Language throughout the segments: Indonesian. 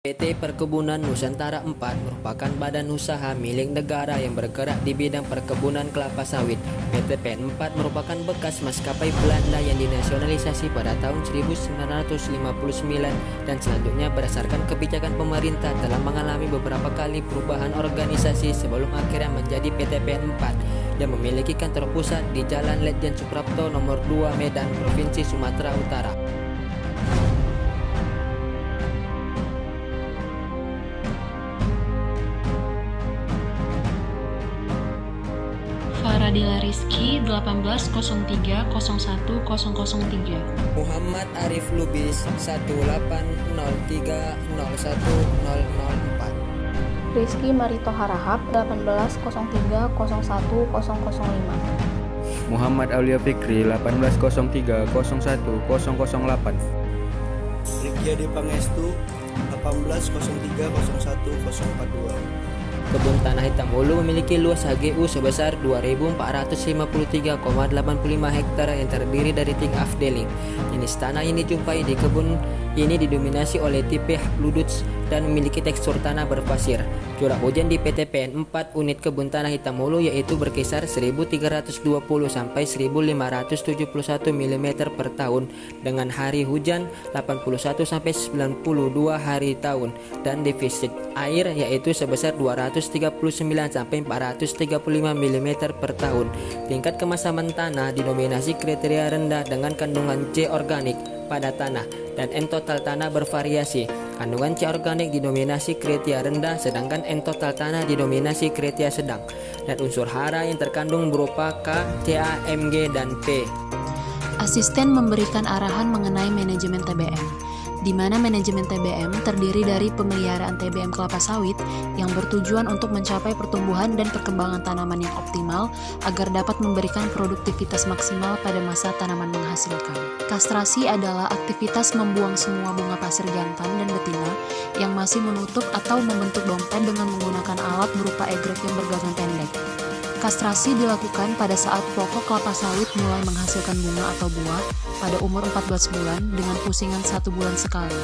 PT Perkebunan Nusantara 4 merupakan badan usaha milik negara yang bergerak di bidang perkebunan kelapa sawit. PT PN 4 merupakan bekas maskapai Belanda yang dinasionalisasi pada tahun 1959 dan selanjutnya berdasarkan kebijakan pemerintah telah mengalami beberapa kali perubahan organisasi sebelum akhirnya menjadi PT PN 4 yang memiliki kantor pusat di Jalan Letjen Suprapto nomor 2 Medan, Provinsi Sumatera Utara. Faradila Rizky 1803010003. Muhammad Arif Lubis 180301004. Rizky Marito Harahap 1803010005. Muhammad Aulia Fikri 1803010008. Rikyadi Pangestu 1803010042. Kebun Tanah Hitam Hulu memiliki luas HGU sebesar 2.453,85 hektar yang terdiri dari 3 afdeling. Jenis tanah yang dijumpai di kebun ini didominasi oleh tipe Luduts dan memiliki tekstur tanah berpasir. Curah hujan di PT PN 4 unit Kebun Tanah Hitam Hulu yaitu berkisar 1.320 sampai 1.571 mm per tahun dengan hari hujan 81 sampai 92 hari tahun dan defisit air yaitu sebesar 239 sampai 435 mm per tahun. Tingkat kemasaman tanah didominasi kriteria rendah dengan kandungan C organik pada tanah dan N total tanah bervariasi. Kandungan C organik didominasi kriteria rendah sedangkan N total tanah didominasi kriteria sedang dan unsur hara yang terkandung berupa K, Ca, Mg, dan P. Asisten memberikan arahan mengenai manajemen TBM, di mana manajemen TBM terdiri dari pemeliharaan TBM kelapa sawit yang bertujuan untuk mencapai pertumbuhan dan perkembangan tanaman yang optimal agar dapat memberikan produktivitas maksimal pada masa tanaman menghasilkan. Kastrasi adalah aktivitas membuang semua bunga pasir jantan dan betina yang masih menutup atau membentuk dompet dengan menggunakan alat berupa egrek yang bergagang pendek. Kastrasi dilakukan pada saat pokok kelapa sawit mulai menghasilkan bunga atau buah pada umur 14 bulan dengan pusingan 1 bulan sekali.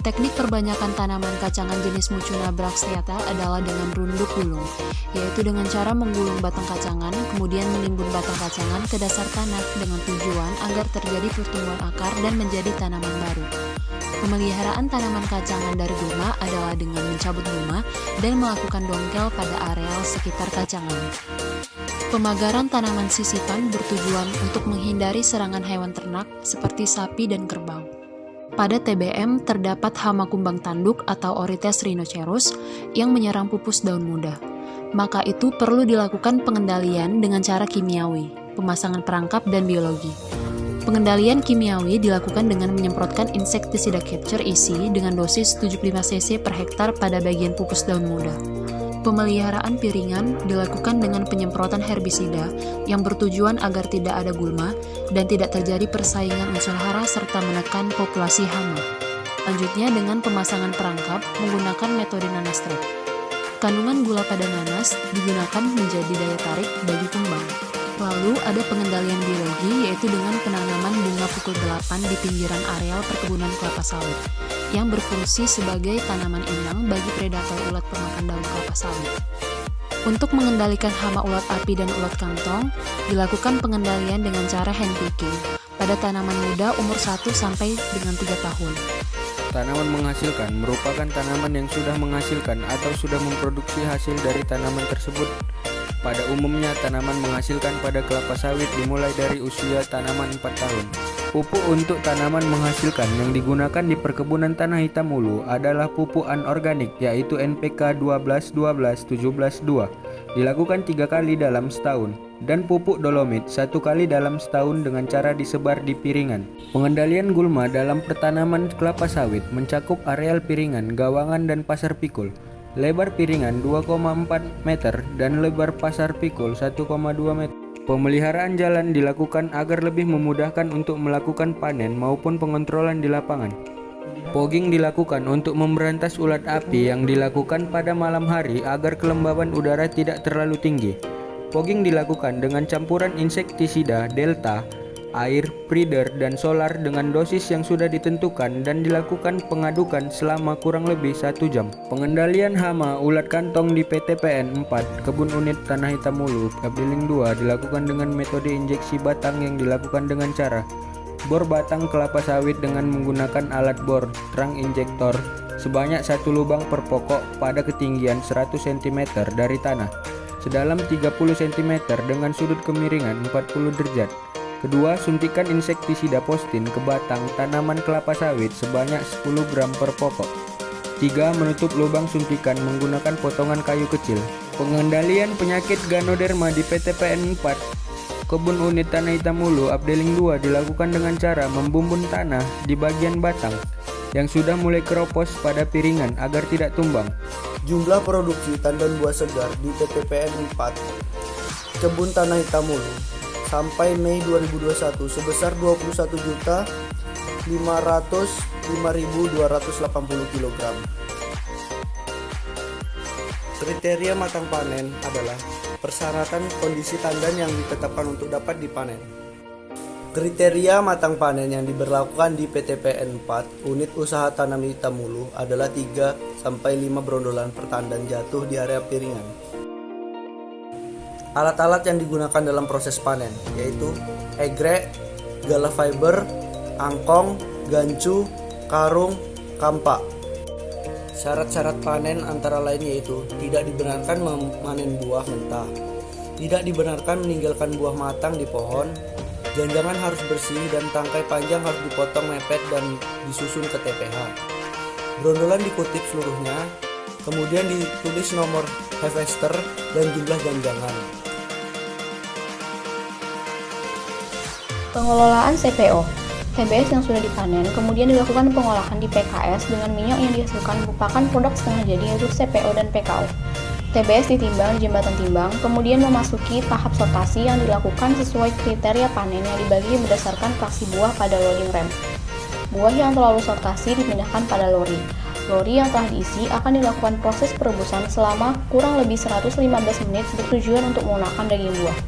Teknik perbanyakan tanaman kacangan jenis Mucuna bracteata adalah dengan runduk gulung, yaitu dengan cara menggulung batang kacangan, kemudian menimbun batang kacangan ke dasar tanah dengan tujuan agar terjadi pertumbuhan akar dan menjadi tanaman baru. Pemeliharaan tanaman kacangan dari gulma adalah dengan mencabut gulma dan melakukan dongkel pada areal sekitar kacangan. Pemagaran tanaman sisipan bertujuan untuk menghindari serangan hewan ternak seperti sapi dan kerbau. Pada TBM terdapat hama kumbang tanduk atau Orites rhinoceros yang menyerang pupus daun muda. Maka itu perlu dilakukan pengendalian dengan cara kimiawi, pemasangan perangkap dan biologi. Pengendalian kimiawi dilakukan dengan menyemprotkan insektisida capture isi dengan dosis 75 cc per hektar pada bagian pupus daun muda. Pemeliharaan piringan dilakukan dengan penyemprotan herbisida yang bertujuan agar tidak ada gulma dan tidak terjadi persaingan unsur hara serta menekan populasi hama. Selanjutnya dengan pemasangan perangkap menggunakan metode nanas trap. Kandungan gula pada nanas digunakan menjadi daya tarik bagi kumbang. Lalu ada pengendalian biologi yaitu dengan penanaman bunga pukul 8 di pinggiran areal perkebunan kelapa sawit yang berfungsi sebagai tanaman inang bagi predator ulat pemakan daun kelapa sawit. Untuk mengendalikan hama ulat api dan ulat kantong, dilakukan pengendalian dengan cara hand picking pada tanaman muda umur 1 sampai dengan 3 tahun. Tanaman menghasilkan merupakan tanaman yang sudah menghasilkan atau sudah memproduksi hasil dari tanaman tersebut. Pada umumnya tanaman menghasilkan pada kelapa sawit dimulai dari usia tanaman 4 tahun. Pupuk untuk tanaman menghasilkan yang digunakan di perkebunan Tanah Hitam Hulu adalah pupuk anorganik yaitu NPK 12-12-17-2 dilakukan 3 kali dalam setahun dan pupuk dolomit 1 kali dalam setahun dengan cara disebar di piringan. Pengendalian gulma dalam pertanaman kelapa sawit mencakup areal piringan, gawangan dan pasar pikul. Lebar piringan 2,4 meter dan lebar pasar pikul 1,2 meter. Pemeliharaan jalan dilakukan agar lebih memudahkan untuk melakukan panen maupun pengontrolan di lapangan. Fogging dilakukan untuk memberantas ulat api yang dilakukan pada malam hari agar kelembaban udara tidak terlalu tinggi. Fogging dilakukan dengan campuran insektisida Delta air, breeder, dan solar dengan dosis yang sudah ditentukan dan dilakukan pengadukan selama kurang lebih 1 jam. Pengendalian hama ulat kantong di PTPN 4 Kebun Unit Tanah Hitam Hulu, Abdeling 2 dilakukan dengan metode injeksi batang yang dilakukan dengan cara bor batang kelapa sawit dengan menggunakan alat bor terang injektor sebanyak 1 lubang per pokok pada ketinggian 100 cm dari tanah, sedalam 30 cm dengan sudut kemiringan 40 derajat. Kedua, suntikan insektisida postin ke batang tanaman kelapa sawit sebanyak 10 gram per pokok. 3. Menutup lubang suntikan menggunakan potongan kayu kecil. Pengendalian penyakit Ganoderma di PTPN 4 Kebun Unit Tanah Hitam Hulu, Abdeling 2 dilakukan dengan cara membumbun tanah di bagian batang yang sudah mulai keropos pada piringan agar tidak tumbang. Jumlah produksi tandan buah segar di PTPN 4 Kebun Tanah Hitam Hulu sampai Mei 2021 sebesar 21.505.280 kg. Kriteria matang panen adalah persyaratan kondisi tandan yang ditetapkan untuk dapat dipanen. Kriteria matang panen yang diberlakukan di PTPN 4 Unit Usaha Tanam Hitam Hulu adalah 3-5 brondolan per tandan jatuh di area piringan. Alat-alat yang digunakan dalam proses panen yaitu egrek, gala fiber, angkong, gancu, karung, kampak. Syarat-syarat panen antara lain yaitu tidak dibenarkan memanen buah mentah, tidak dibenarkan meninggalkan buah matang di pohon, janjangan harus bersih dan tangkai panjang harus dipotong mepet dan disusun ke TPH. Brondolan dikutip seluruhnya, kemudian ditulis nomor harvester dan jumlah janjangan. Pengelolaan CPO. TBS yang sudah dipanen kemudian dilakukan pengolahan di PKS dengan minyak yang dihasilkan merupakan produk setengah jadi yaitu CPO dan PKO. TBS ditimbang di jembatan timbang, kemudian memasuki tahap sortasi yang dilakukan sesuai kriteria panen yang dibagi berdasarkan fraksi buah pada loading rem. Buah yang telah lulus sortasi dipindahkan pada lori. Lori yang telah diisi akan dilakukan proses perebusan selama kurang lebih 115 menit bertujuan untuk menggunakan daging buah.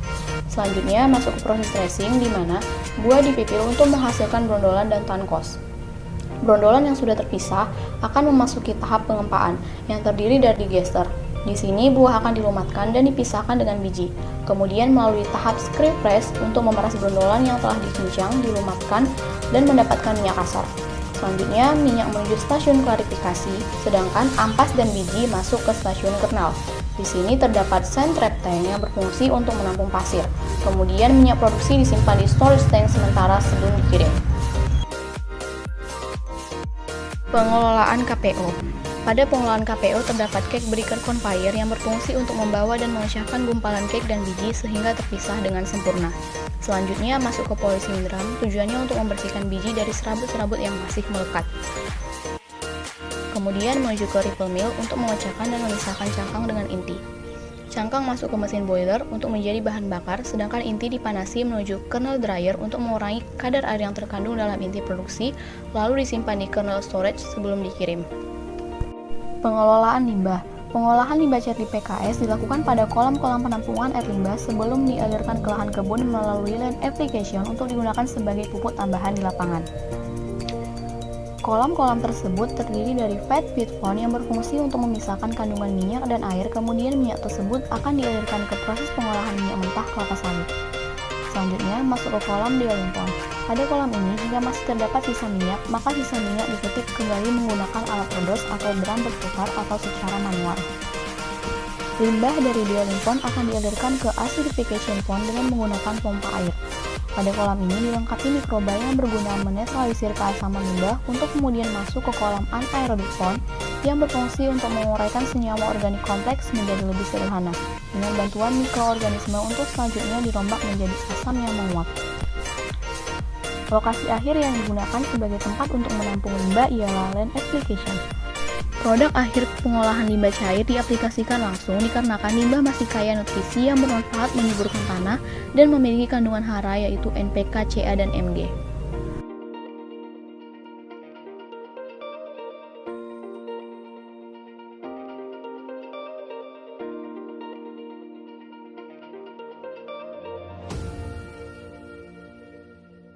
Selanjutnya masuk ke proses dressing di mana buah dipipil untuk menghasilkan brondolan dan tankos. Brondolan yang sudah terpisah akan memasuki tahap pengempaan yang terdiri dari digester. Di sini buah akan dilumatkan dan dipisahkan dengan biji. Kemudian melalui tahap screw press untuk memeras brondolan yang telah dicincang, dilumatkan dan mendapatkan minyak kasar. Selanjutnya minyak menuju stasiun klarifikasi, sedangkan ampas dan biji masuk ke stasiun kernel. Di sini terdapat sand trap tank yang berfungsi untuk menampung pasir. Kemudian minyak produksi disimpan di storage tank sementara sebelum dikirim. Pengelolaan KPO. Pada pengelolaan KPO terdapat cake breaker conveyor yang berfungsi untuk membawa dan mengesahkan gumpalan cake dan biji sehingga terpisah dengan sempurna. Selanjutnya masuk ke polishing drum, tujuannya untuk membersihkan biji dari serabut-serabut yang masih melekat. Kemudian menuju ke ripple mill untuk memecahkan dan memisahkan cangkang dengan inti. Cangkang masuk ke mesin boiler untuk menjadi bahan bakar, sedangkan inti dipanasi menuju kernel dryer untuk mengurangi kadar air yang terkandung dalam inti produksi, lalu disimpan di kernel storage sebelum dikirim. Pengelolaan limbah. Pengolahan limbah cair di PKS dilakukan pada kolam-kolam penampungan air limbah sebelum dialirkan ke lahan kebun melalui land application untuk digunakan sebagai pupuk tambahan di lapangan. Kolam-kolam tersebut terdiri dari fat feed pond yang berfungsi untuk memisahkan kandungan minyak dan air, kemudian minyak tersebut akan dialirkan ke proses pengolahan minyak mentah kelapa sawit. Selanjutnya masuk ke kolam deoling pond. Pada kolam ini, jika masih terdapat sisa minyak, maka sisa minyak diketik kembali menggunakan alat pedos atau drum berputar atau secara manual. Limbah dari deoling pond akan dialirkan ke acidification pond dengan menggunakan pompa air. Pada kolam ini dilengkapi mikroba yang berguna menetralisir keasaman limbah untuk kemudian masuk ke kolam anaerobic pond yang berfungsi untuk menguraikan senyawa organik kompleks menjadi lebih sederhana dengan bantuan mikroorganisme untuk selanjutnya dirombak menjadi asam yang menguap. Lokasi akhir yang digunakan sebagai tempat untuk menampung limbah ialah land application. Produk akhir pengolahan limbah cair diaplikasikan langsung dikarenakan limbah masih kaya nutrisi yang bermanfaat menyuburkan tanah dan memiliki kandungan hara yaitu NPK, Ca, dan Mg.